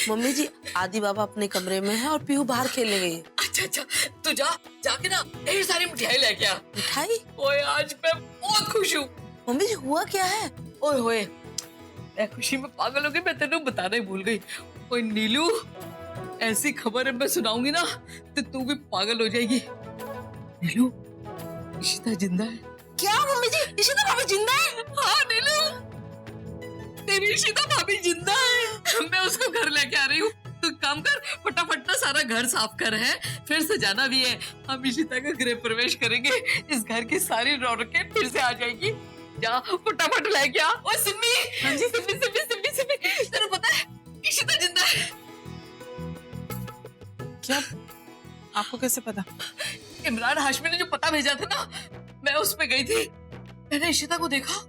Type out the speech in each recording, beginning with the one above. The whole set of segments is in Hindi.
मम्मी जी, आदि बाबा अपने कमरे में है और पीहू बाहर खेलने गई है। अच्छा अच्छा, तू जाके ना ढेर सारी मिठाई लेके आ। मिठाई? ओए आज मैं बहुत खुश हूँ। मम्मी जी हुआ क्या है? ओए होए, मैं खुशी में पागल हो गई, मैं तेरे को बताना ही भूल गई। ओए नीलू, ऐसी खबर मैं सुनाऊंगी ना तो तू भी पागल हो जाएगी। नीलू, इशिता जिंदा है। क्या मम्मी जी, इशिता भाभी जिंदा है? हाँ नीलू, तेरी इशिता भाभी जिंदा है। मैं उसको घर लेके आ रही हूँ। तू काम कर, फटाफट ना सारा घर साफ कर है, फिर सजाना भी है। हम इशिता का गृह प्रवेश करेंगे, इस घर की सारी रौनकें फिर से आ जाएगी। जा फटाफट लेके आ। ओए सिम्मी, हाँ जी, सिम्मी सिम्मी सिम्मी सिम्मी, तेरे पता है इशिता जिंदा है। क्या? आपको कैसे पता? इमरान हाशमी ने जो पता भेजा था ना, मैं उस पे गई थी, मैंने इशिता को देखा,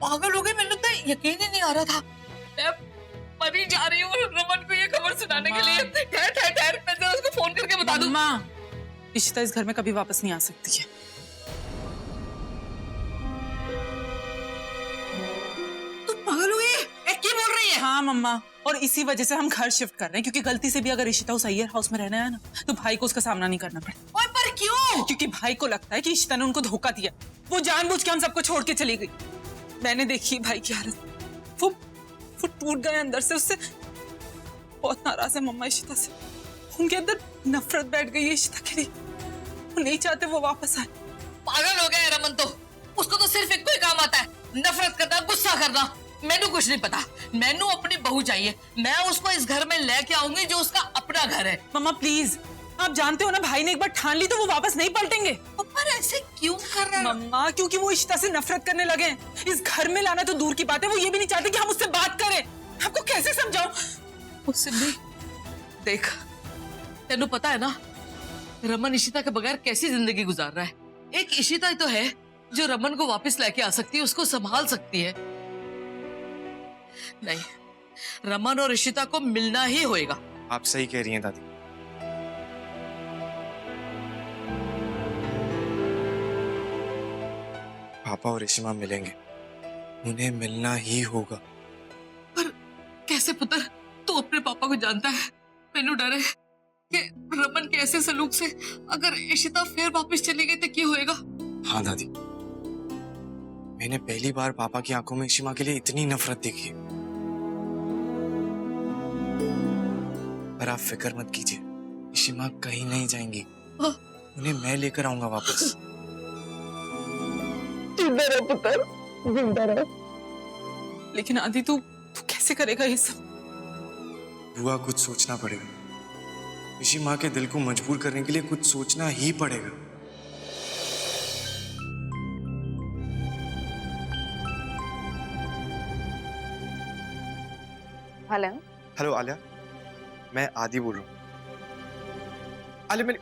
पागल हो गई। मैंने तो यकीन ही नहीं आ रहा था। मैं मरी जा रही हूँ रमन को ये खबर सुनाने के लिए। ठहर ठहर ठहर, मैं जरा उसको फोन करके बता दूं। माँ, इशिता इस घर में कभी वापस नहीं आ सकती है। तू पागल हुई है? क्या बोल रही है? हाँ मम्मा, और इसी वजह से हम घर शिफ्ट कर रहे हैं, क्योंकि गलती से भी अगर इशिता उस अय्यर हाउस में रहना है ना, तो भाई को उसका सामना नहीं करना पड़े। ओए पर क्यों? क्योंकि भाई को लगता है कि इशिता ने उनको धोखा दिया, वो जानबूझ के हम सबको छोड़ के चली गई। मैंने देखी भाई की हालत, वो टूट गए अंदर से, उससे बहुत नाराज है मम्मा इशिता से। उनके अंदर नफरत बैठ गई है इशिता के लिए, वो नहीं चाहते वो वापस आए। पागल हो गया है रमन तो, उसको तो सिर्फ एक ही काम आता है, नफरत करना, गुस्सा करना। मैनू कुछ नहीं पता, मैनू अपनी बहू चाहिए। मैं उसको इस घर में लेके आऊंगी जो उसका अपना घर है। मम्मा प्लीज, आप जानते हो ना भाई ने एक बार ठान ली तो वो वापस नहीं पलटेंगे। पर ऐसे क्यों कर रहे हैं? मम्मा क्योंकि वो इशिता से नफरत करने लगे हैं। इस घर में लाना तो दूर की बात है, वो ये भी नहीं चाहते कि हम उससे बात करें। आपको कैसे समझाऊं? उससे भी देख, तेनू पता है ना रमन इशिता के बगैर कैसी जिंदगी गुजार रहा है। एक इशिता ही तो है जो रमन को वापस लेके आ सकती है, उसको संभाल सकती है। नहीं, रमन और इशिता को मिलना ही होएगा। आप सही कह रही हैं दादी। पापा और ऋषिमा मिलेंगे, उन्हें मिलना ही होगा। पर कैसे पुत्र? तू अपने पापा को जानता है, मैनू डर है कि रमन के ऐसे सलूक से अगर इशिता फिर वापस चली गई तो क्या होएगा? हाँ दादी, मैंने पहली बार पापा की आंखों में ऋषिमा के लिए इतनी नफरत देखी है। पर आप फिक्र मत कीजिए, ऋषिमा कहीं नहीं जाएंगी, उन्हें मैं लेकर आऊंगा वापस। जिंदा रहो पुत्र, जिंदा रहो। लेकिन आदि तू कैसे करेगा ये सब? बुआ, कुछ सोचना पड़ेगा। ऋषिमा के दिल को मजबूर करने के लिए कुछ सोचना ही पड़ेगा। हेलो हेलो आलिया, मैं आदि बोल रहा हूँ। आलिया मेरी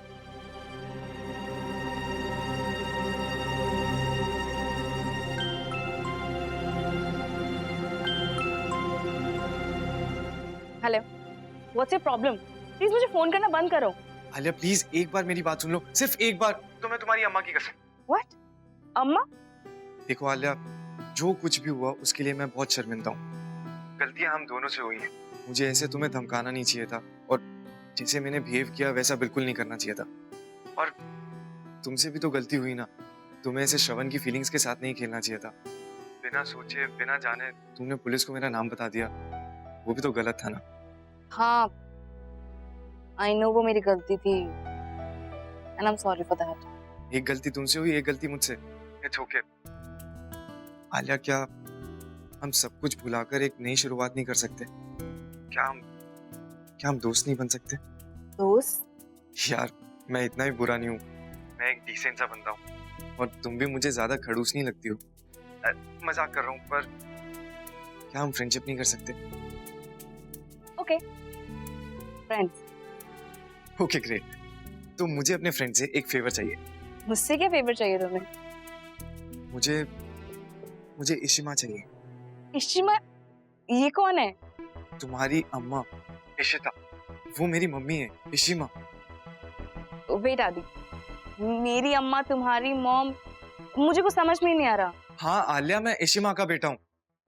hello, what's your problem? Please मुझे फोन करना बंद करो। आलिया प्लीज एक बार मेरी बात सुन लो, सिर्फ एक बार। तो मैं तुम्हारी अम्मा की कसम। व्हाट? अम्मा? देखो आलिया, जो कुछ भी हुआ उसके लिए मैं बहुत शर्मिंदा हूँ। गलतियां हम दोनों से हुई हैं। मुझे ऐसे तुम्हें धमकाना नहीं चाहिए था, और जैसे मैंने बिहेव किया वैसा बिल्कुल नहीं करना चाहिए था। और तुमसे भी तो गलती हुई ना, तुम्हें ऐसे श्रवण की फीलिंग्स के साथ नहीं खेलना चाहिए था। बिना सोचे बिना जाने तुमने पुलिस को मेरा नाम बता दिया, वो भी तो गलत था ना। हाँ, आई नो वो मेरी गलती थी and I am sorry for that. एक गलती तुमसे हुई, एक गलती मुझसे। It's okay. आलिया, क्या हम सब कुछ भुलाकर एक नई शुरुआत नहीं कर सकते? क्या हम दोस्त नहीं बन सकते? दोस्त? यार, मैं इतना भी बुरा नहीं हूँ, मैं एक डिसेंट सा बंदा हूँ, और तुम भी मुझे ज्यादा खड़ूस नहीं लगती हो। मजाक कर रहा हूँ, पर क्या हम फ्रेंडशिप नहीं कर सकते? Okay, friends. Okay great. तो मुझे अपने फ्रेंड से एक फेवर चाहिए। मुझसे क्या फेवर चाहिए तुम्हें? मुझे इशिमा चाहिए। इशिमा? ये कौन है? तुम्हारी अम्मा इशिता, वो मेरी मम्मी है इशिमा। वेट आदि, मेरी अम्मा तुम्हारी मॉम, मुझे कुछ समझ में ही नहीं आ रहा। हाँ आलिया, मैं इशिमा का बेटा हूँ,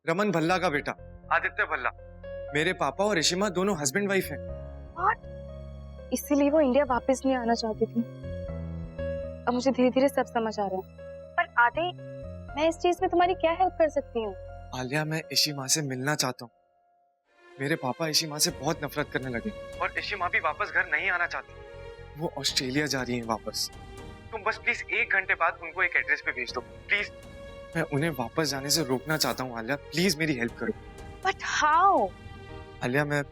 रमन भल्ला का बेटा, आदित्य भल्ला। मेरे पापा और इशिमा दोनों हस्बैंड वाइफ हैं। इसीलिए वो इंडिया वापस नहीं आना चाहती थी। अब मुझे धीरे धीरे सब समझ आ रहा है। पर आदि, मैं इस चीज में तुम्हारी क्या हेल्प कर सकती हूँ? आलिया, मैं इशिमा से मिलना चाहता हूँ। मेरे पापा इशिमा से बहुत नफरत करने लगे और इशिमा भी वापस घर नहीं आना चाहती। वो ऑस्ट्रेलिया जा रही है वापस। तुम बस प्लीज 1 घंटे बाद उनको एक एड्रेस पे भेज दो प्लीज। मैं उन्हें वापस जाने से रोकना चाहता हूँ। आलिया, प्लीज मेरी हेल्प करो। But how? आलिया, मैं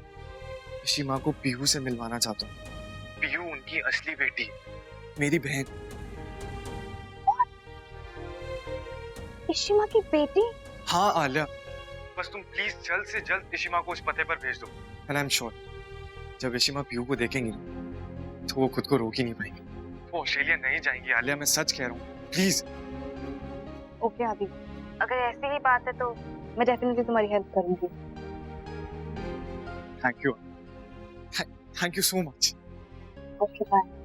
इशिमा को पीहू से मिलवाना चाहता हूँ। पीहू उनकी असली बेटी है, मेरी बहन। इशिमा की बेटी? हाँ आलिया, बस तुम प्लीज जल्द से जल्द इशिमा को उस पते पर भेज दो। एंड आई एम श्योर जब इशिमा पीहू को देखेंगी तो वो खुद को रोक ही नहीं पाएंगी। वो ऑस्ट्रेलिया नहीं जाएंगी आलिया, मैं सच कह रहा हूँ, प्लीज। ओके आदि, अगर ऐसी ही बात है तो मैं डेफिनेटली तुम्हारी हेल्प करूंगी। Thank you, thank you so much. Okay bye.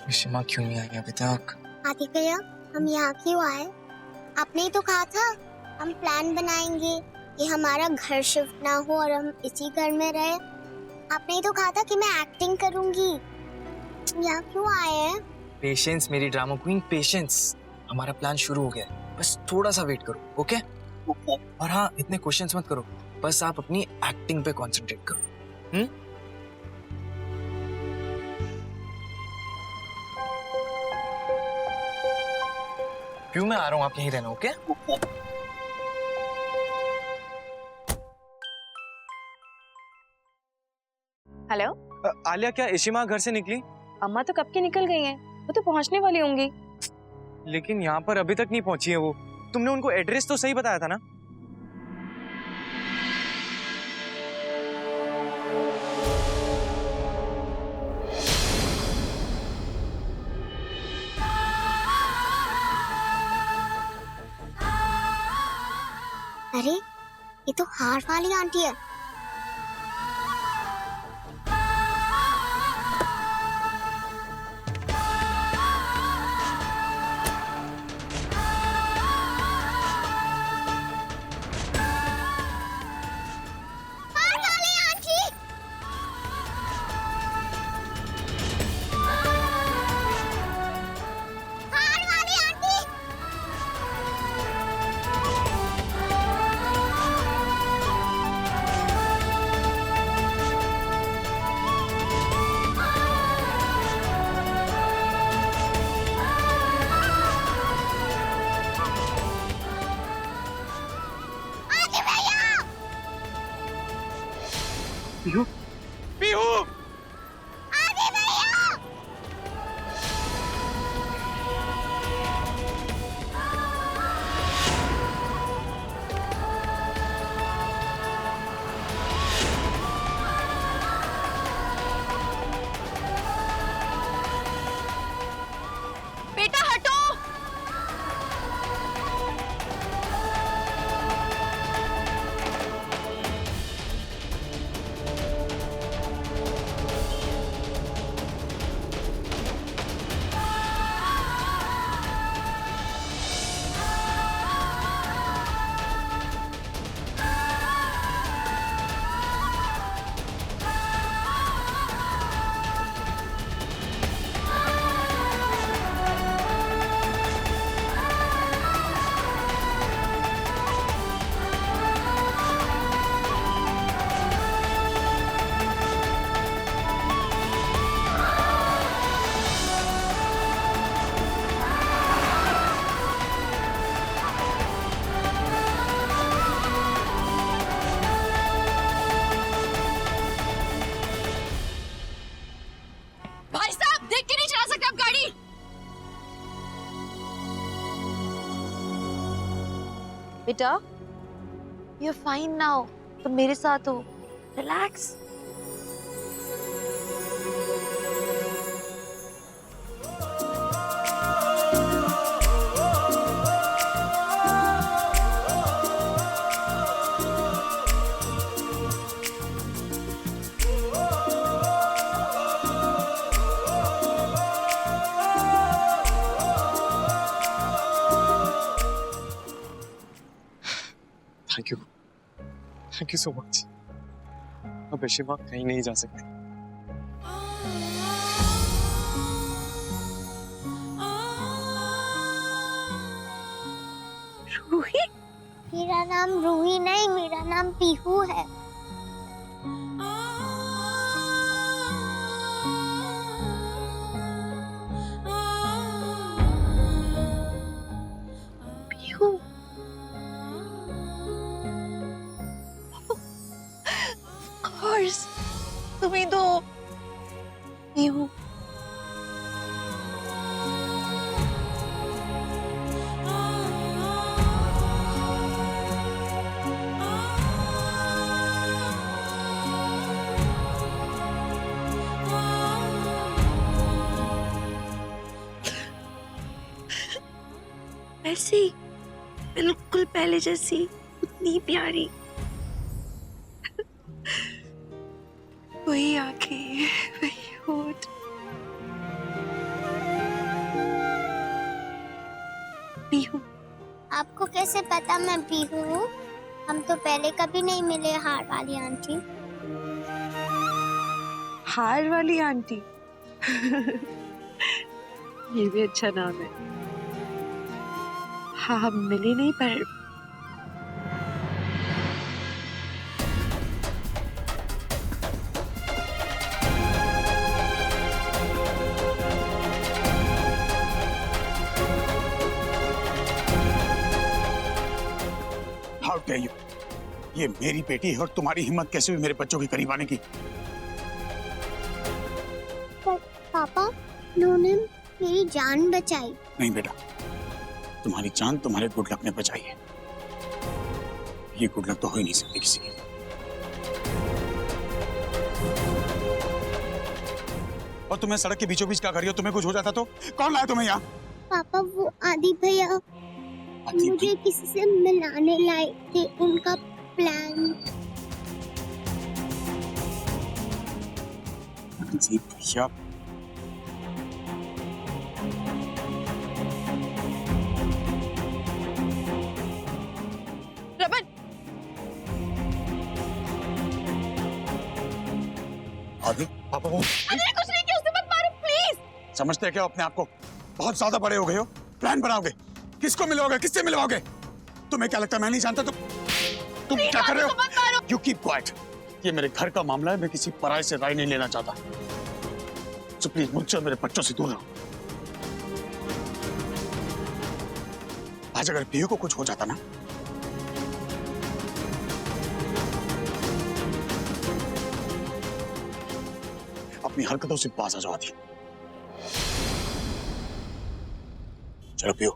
इशिमा क्यों नहीं आई अभी तक? आदि भैया, हम यहाँ क्यों आए? आपने ही तो कहा था हम प्लान बनाएंगे कि हमारा घर शिफ्ट ना हो और हम इसी घर में रहे। आपने ही तो कहा था कि मैं एक्टिंग करूंगी। यहाँ क्यों आए हैं? पेशेंस मेरी ड्रामा क्वीन, पेशेंस। हमारा प्लान शुरू हो गया है, बस थोड़ा सा वेट करो, ओके? ओके। और हाँ, इतने क्वेश्चंस मत करो, बस आप अपनी एक्टिंग पे कंसंट्रेट करो। क्यों, मैं आ रहा हूँ, आप यहीं रहना, ओके? हेलो आलिया, क्या इशिमा घर से निकली? अम्मा तो कब की निकल गई हैं, वो तो पहुंचने वाली होंगी। लेकिन यहाँ पर अभी तक नहीं पहुंची है वो। तुमने उनको एड्रेस तो सही बताया था ना? अरे, ये तो हार वाली आंटी है। हार वाली आंटी! हार वाली आंटी! आदि भैया! पीहू, पीहू! आदि भैया! बेटा हटो। भाई साहब, देख के नहीं चला सकते आप गाड़ी। बेटा, you're fine now. तुम मेरे साथ हो, relax. Thank you so much. अब शिमा कहीं नहीं जा सकती। रूही? मेरा नाम रूही नहीं, मेरा नाम पीहू है। पीहू? Of course, तुम ही तो पीहू। ऐसी बिल्कुल पहले जैसी, उतनी प्यारी। वही आंखें, वही होठ। पीहू। आपको कैसे पता मैं पीहू हूँ? हम तो पहले कभी नहीं मिले, हार वाली आंटी। हार वाली आंटी। ये भी अच्छा नाम है। हाँ, हम मिले नहीं पर हाउ डेयर यू! ये मेरी बेटी है और तुम्हारी हिम्मत कैसे हुई मेरे बच्चों के करीब आने की? पापा, उन्होंने मेरी जान बचाई। नहीं बेटा, तुम्हारी जान तुम्हारे गुड लक ने बचाई है। ये गुड लक तो हो ही नहीं सकती किसी की। और तुम्हें सड़क के बीचों बीच क्या कर रही हो? तुम्हें कुछ हो जाता तो कौन लाया तुम्हें यहाँ? पापा, वो आदि भैया मुझे किसी से मिलाने लाए थे, उनका प्लान। जी भैया, रमन। आदि पापा वो मैंने कुछ नहीं किया, उसे मत मारो प्लीज। समझते हैं क्या अपने आप को? बहुत ज्यादा बड़े हो गए हो। प्लान बनाओगे, किसको मिलवाओगे, किससे मिलवाओगे? तुम्हें क्या लगता है मैं नहीं जानता? तुम क्या कर रहे हो? You keep quiet. ये मेरे घर का मामला है, मैं किसी पराये से राय नहीं लेना चाहता। तो प्लीज मुझसे और मेरे बच्चों से दूर रहो। आज अगर पीहू को कुछ हो जाता ना, अपनी हरकतों से बाज आ जाओ आदि। चलो पीहू।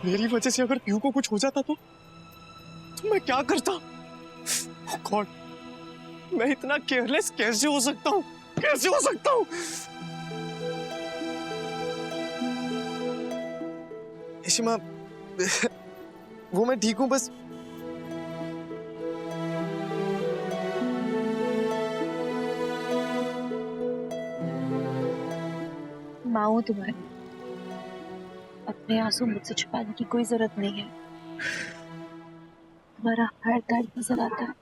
मेरी वजह से अगर पीहू को कुछ हो जाता तो मैं क्या करता? Oh God, मैं इतना केयरलेस कैसे हो सकता हूँ? कैसे हो सकता हूँ? शिमा, वो मैं ठीक हूँ, बस माँ हूँ तुम्हारी, अपने आंसू मुझसे छुपाने की कोई जरूरत नहीं है। तुम्हारा हर दर्द नजर आता है।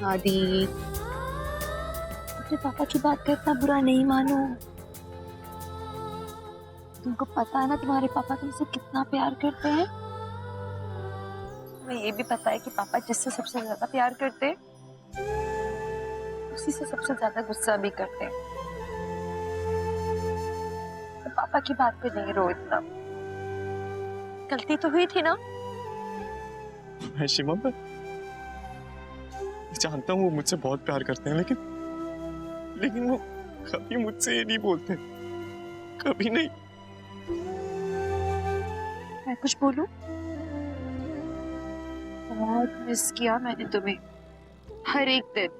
आदि, अपने पापा की बात का इतना बुरा नहीं मानो। तुमको पता है ना तुम्हारे पापा तुमसे कितना प्यार करते हैं। तुम्हें ये भी पता है कि पापा जिससे सबसे ज्यादा प्यार करते हैं उसी से सबसे ज्यादा गुस्सा भी करते हैं। तो पापा की बात पे नहीं रो इतना। गलती तो हुई थी ना। मैं शिमा, मैं जानता हूँ वो मुझसे बहुत प्यार करते हैं, लेकिन वो कभी मुझसे ये नहीं बोलते, कभी नहीं। मैं कुछ बोलूं? बहुत मिस किया मैंने तुम्हें। हर एक दिन,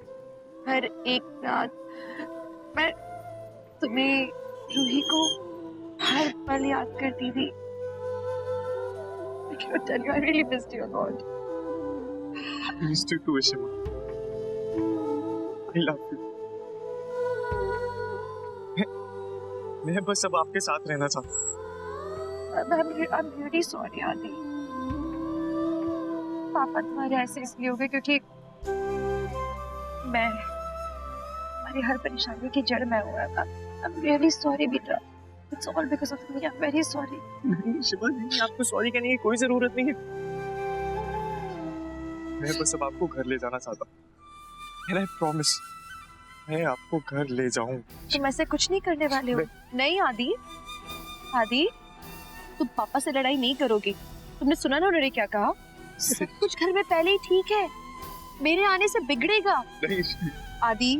हर एक रात मैं तुम्हें, रूही को हर पल याद करती थी। I can't tell you, I really missed you a lot. I missed you too, Shima. I love you. मैं बस अब आपके साथ रहना चाहता हूँ। I'm really sorry, आदि। पापा तुम्हारे ऐसे इसलिए हो गए क्योंकि मैं हमारी हर परेशानी की जड़ में हुआ था। I'm really sorry, बेटा। It's all because of me. I'm very sorry. नहीं शिमा, नहीं, आपको सॉरी कहने की कोई जरूरत नहीं है। मैं बस अब आपको घर ले जाना चाहता हूँ। I promise, मैं आपको घर ले जाऊं। तुम ऐसे कुछ नहीं करने वाले हो। नहीं आदि, आदि, तुम पापा से लड़ाई नहीं करोगी। तुमने सुना ना उन्होंने क्या कहा? सब कुछ घर में पहले ही ठीक है, मेरे आने से बिगड़ेगा। नहीं आदि,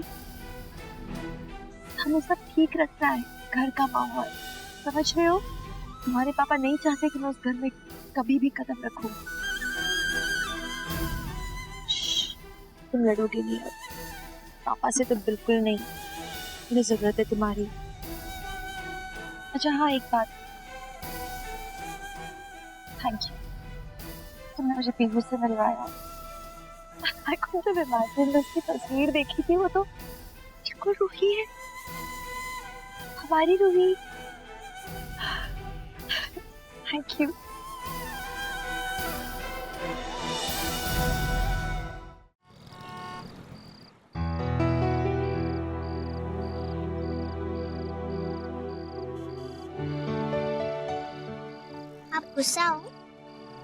हमें सब ठीक रखना है, घर का माहौल, समझ रहे हो? तुम्हारे पापा नहीं चाहते कि मैं उस घर में कभी भी कदम रखूं। तुम लड़ोगे नहीं अब पापा से, तो बिल्कुल नहीं। मुझे जरूरत है तुम्हारी। अच्छा हाँ, एक बात, थैंक यू, तुमने मुझे पीहू से मिलवाया। I couldn't have imagined, उसकी तस्वीर देखी थी, वो तो बिल्कुल रूही है, हमारी रूही। Thank you. आप गुस्सा हो?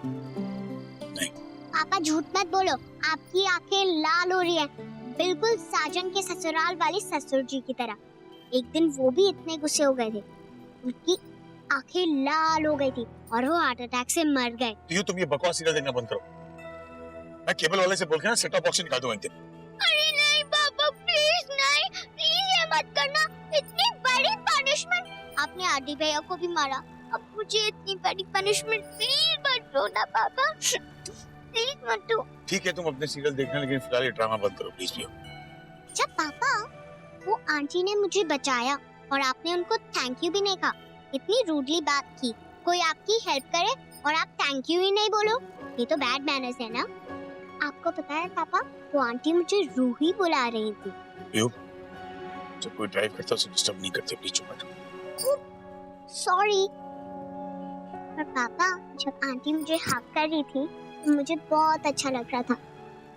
नहीं। पापा झूठ मत बोलो, आपकी आंखें लाल हो रही है, बिल्कुल साजन के ससुराल वाली ससुर जी की तरह। एक दिन वो भी इतने गुस्से हो गए थे, उनकी आंखें लाल हो गई थी और वो हार्ट अटैक से मर गए। तो तुम ये बकवास सीरियल देखना बंद करो। मैं केबल वाले से बोल के ना सेट टॉप बॉक्स निकाल दूंगा एक दिन। अरे नहीं पापा, प्लीज नहीं, प्लीज ये मत करना, इतनी बड़ी पनिशमेंट। आपने आदि भैया को भी मारा, अब मुझे इतनी बड़ी पनिशमेंट प्लीज मत दो ना पापा, प्लीज मत दो। ठीक है, तुम अपने सीरियल देखना, लेकिन फिलहाल ये ड्रामा बंद करो प्लीज। जब पापा, वो आंटी ने मुझे बचाया और आपने उनको थैंक यू भी नहीं कहा, इतनी रूडली बात की। कोई आपकी हेल्प करे और आप थैंक यू ही नहीं बोलो, ये तो बैड मैनर्स है ना। आपको पता है पापा, वो आंटी मुझे रूही बुला रही थी। जब कोई ड्राइव करता है उसे डिस्टर्ब नहीं करते, प्लीज चुप बैठो। सॉरी। पर पापा, जब आंटी मुझे हक कर रही थी तो मुझे बहुत अच्छा लग रहा था।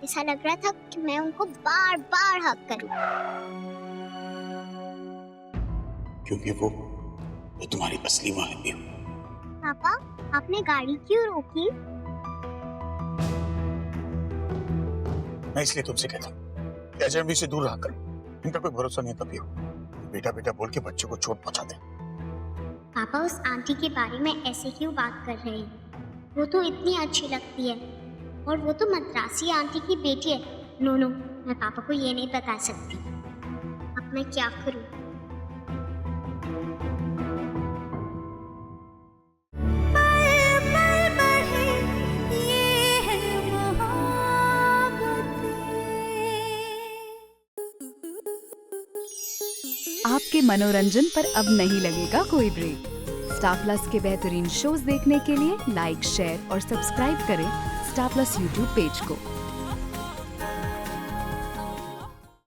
ऐसा लग रहा था कि मैं उनको बार बार हक करूं। क्योंकि वो तुम्हारी असली माँ है। पापा, आपने गाड़ी क्यों रोकी? मैं इसलिए तुमसे कहता हूँ कि अजनबी से दूर रहा कर, इनका कोई भरोसा नहीं है। तभी बेटा बेटा बोल के बच्चों को चोट पहुंचा दे। पापा, उस आंटी के बारे में ऐसे क्यों बात कर रहे हैं? वो तो इतनी अच्छी लगती है और वो तो मद्रासी आंटी की बेटी है। नो नो, मैं पापा को ये नहीं बता सकती। अब मैं क्या करूं? आपके मनोरंजन पर अब नहीं लगेगा कोई ब्रेक। स्टार प्लस के बेहतरीन शोज देखने के लिए लाइक, शेयर और सब्सक्राइब करें स्टार प्लस यूट्यूब पेज को।